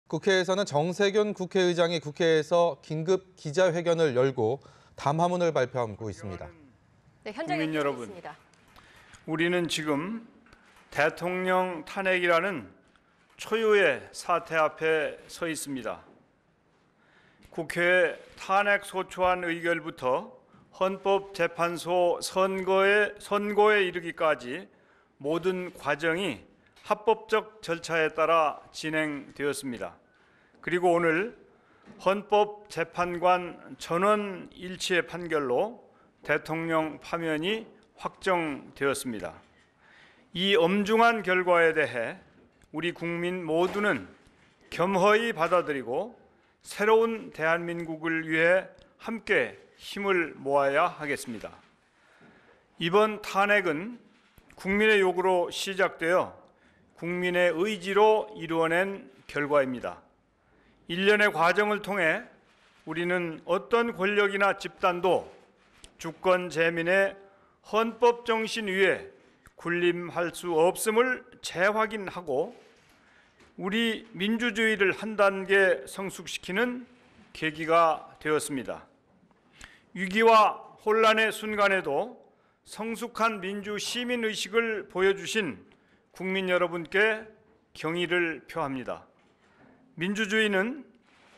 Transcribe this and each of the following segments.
국회에서는 정세균 국회의장이 국회에서 긴급 기자회견을 열고 담화문을 발표하고 있습니다. 네, 현장에 국민 여러분, 있습니다. 우리는 지금 대통령 탄핵이라는 초유의 사태 앞에 서 있습니다. 국회 탄핵 소추안 의결부터 헌법재판소 선고에 이르기까지 모든 과정이 합법적 절차에 따라 진행되었습니다. 그리고 오늘 헌법재판관 전원 일치의 판결로 대통령 파면이 확정되었습니다. 이 엄중한 결과에 대해 우리 국민 모두는 겸허히 받아들이고 새로운 대한민국을 위해 함께 힘을 모아야 하겠습니다. 이번 탄핵은 국민의 요구로 시작되어 국민의 의지로 이루어낸 결과입니다. 일련의 과정을 통해 우리는 어떤 권력이나 집단도 주권 재민의 헌법 정신 위에 군림할 수 없음을 재확인하고 우리 민주주의를 한 단계 성숙시키는 계기가 되었습니다. 위기와 혼란의 순간에도 성숙한 민주 시민의식을 보여주신 국민 여러분께 경의를 표합니다. 민주주의는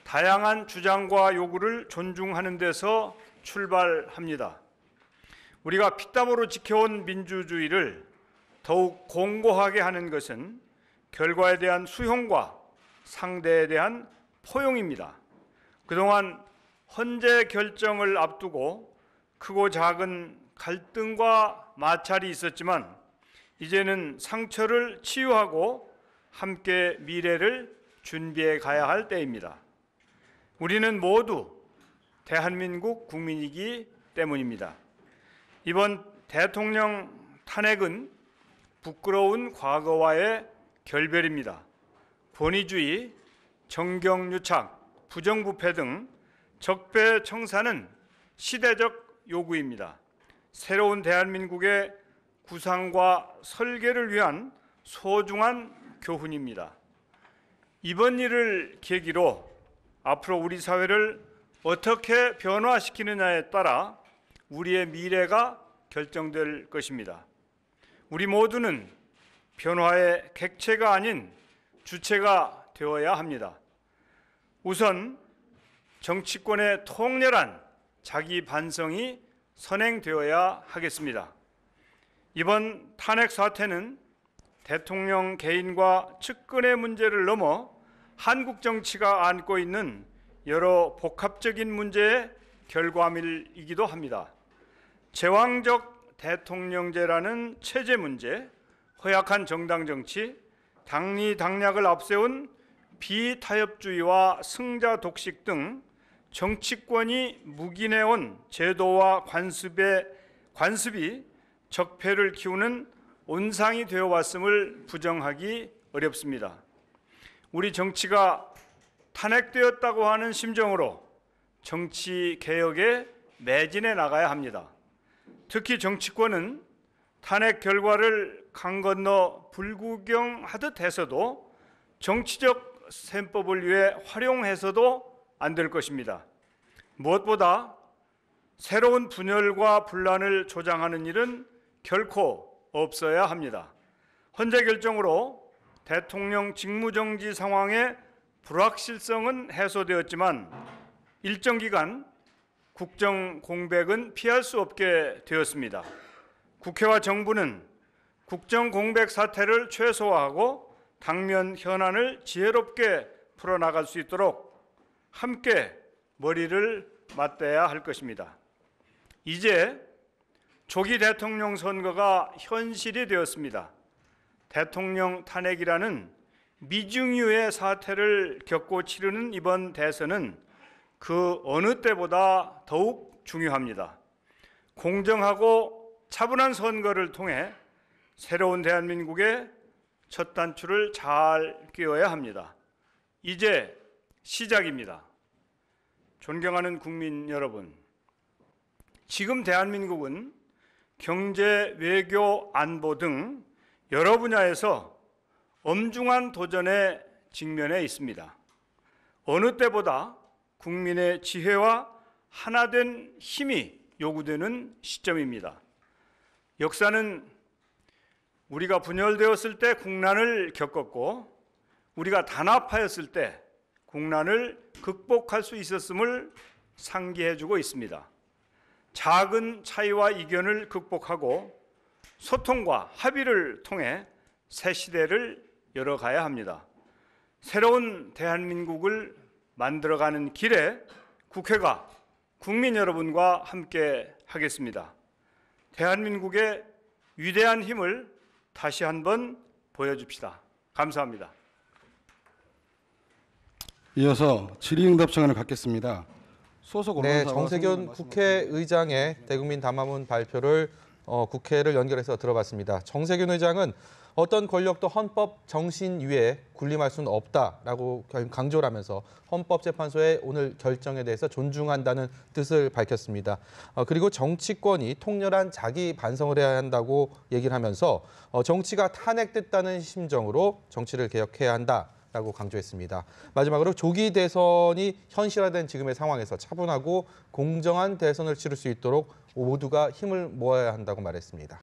다양한 주장과 요구를 존중하는 데서 출발합니다. 우리가 피땀으로 지켜온 민주주의를 더욱 공고하게 하는 것은 결과에 대한 수용과 상대에 대한 포용입니다. 그동안 헌재 결정을 앞두고 크고 작은 갈등과 마찰이 있었지만 이제는 상처를 치유하고 함께 미래를 준비해 가야 할 때입니다. 우리는 모두 대한민국 국민이기 때문입니다. 이번 대통령 탄핵은 부끄러운 과거와의 결별입니다. 권위주의, 정경유착, 부정부패 등 적폐청산은 시대적 요구입니다. 새로운 대한민국의 구상과 설계를 위한 소중한 교훈입니다. 이번 일을 계기로 앞으로 우리 사회를 어떻게 변화시키느냐에 따라 우리의 미래가 결정될 것입니다. 우리 모두는 변화의 객체가 아닌 주체가 되어야 합니다. 우선 정치권의 통렬한 자기 반성이 선행되어야 하겠습니다. 이번 탄핵 사태는 대통령 개인과 측근의 문제를 넘어 한국 정치가 안고 있는 여러 복합적인 문제의 결과물이기도 합니다. 제왕적 대통령제라는 체제 문제, 허약한 정당 정치, 당리당략을 앞세운 비타협주의와 승자 독식 등 정치권이 묵인해온 제도와 관습이 적폐를 키우는 온상이 되어왔음을 부정하기 어렵습니다. 우리 정치가 탄핵되었다고 하는 심정으로 정치 개혁에 매진해 나가야 합니다. 특히 정치권은 탄핵 결과를 강 건너 불구경하듯 해서도 정치적 셈법을 위해 활용해서도 안 될 것입니다. 무엇보다 새로운 분열과 분란을 조장하는 일은 결코 없어야 합니다. 헌재 결정으로 대통령 직무정지 상황의 불확실성은 해소되었지만 일정 기간 국정 공백은 피할 수 없게 되었습니다. 국회와 정부는 국정 공백 사태를 최소화하고 당면 현안을 지혜롭게 풀어나갈 수 있도록 함께 머리를 맞대야 할 것입니다. 이제 조기 대통령 선거가 현실이 되었습니다. 대통령 탄핵이라는 미중유의 사태를 겪고 치르는 이번 대선은 그 어느 때보다 더욱 중요합니다. 공정하고 차분한 선거를 통해 새로운 대한민국의 첫 단추를 잘 끼워야 합니다. 이제 시작입니다. 존경하는 국민 여러분, 지금 대한민국은 경제, 외교, 안보 등 여러 분야에서 엄중한 도전에 직면해 있습니다. 어느 때보다 국민의 지혜와 하나된 힘이 요구되는 시점입니다. 역사는 우리가 분열되었을 때 국난을 겪었고 우리가 단합하였을 때 국난을 극복할 수 있었음을 상기해주고 있습니다. 작은 차이와 이견을 극복하고 소통과 합의를 통해 새 시대를 열어가야 합니다. 새로운 대한민국을 만들어가는 길에 국회가 국민 여러분과 함께 하겠습니다. 대한민국의 위대한 힘을 다시 한번 보여줍시다. 감사합니다. 이어서 질의응답 시간을 갖겠습니다. 소속 네, 언론사와 정세균 상임위 국회의장의 대국민 담화문 발표를 국회를 연결해서 들어봤습니다. 정세균 의장은 어떤 권력도 헌법 정신 위에 군림할 수는 없다라고 강조를 하면서 헌법재판소의 오늘 결정에 대해서 존중한다는 뜻을 밝혔습니다. 그리고 정치권이 통렬한 자기 반성을 해야 한다고 얘기를 하면서 정치가 탄핵됐다는 심정으로 정치를 개혁해야 한다라고 강조했습니다. 마지막으로 조기 대선이 현실화된 지금의 상황에서 차분하고 공정한 대선을 치를 수 있도록 모두가 힘을 모아야 한다고 말했습니다.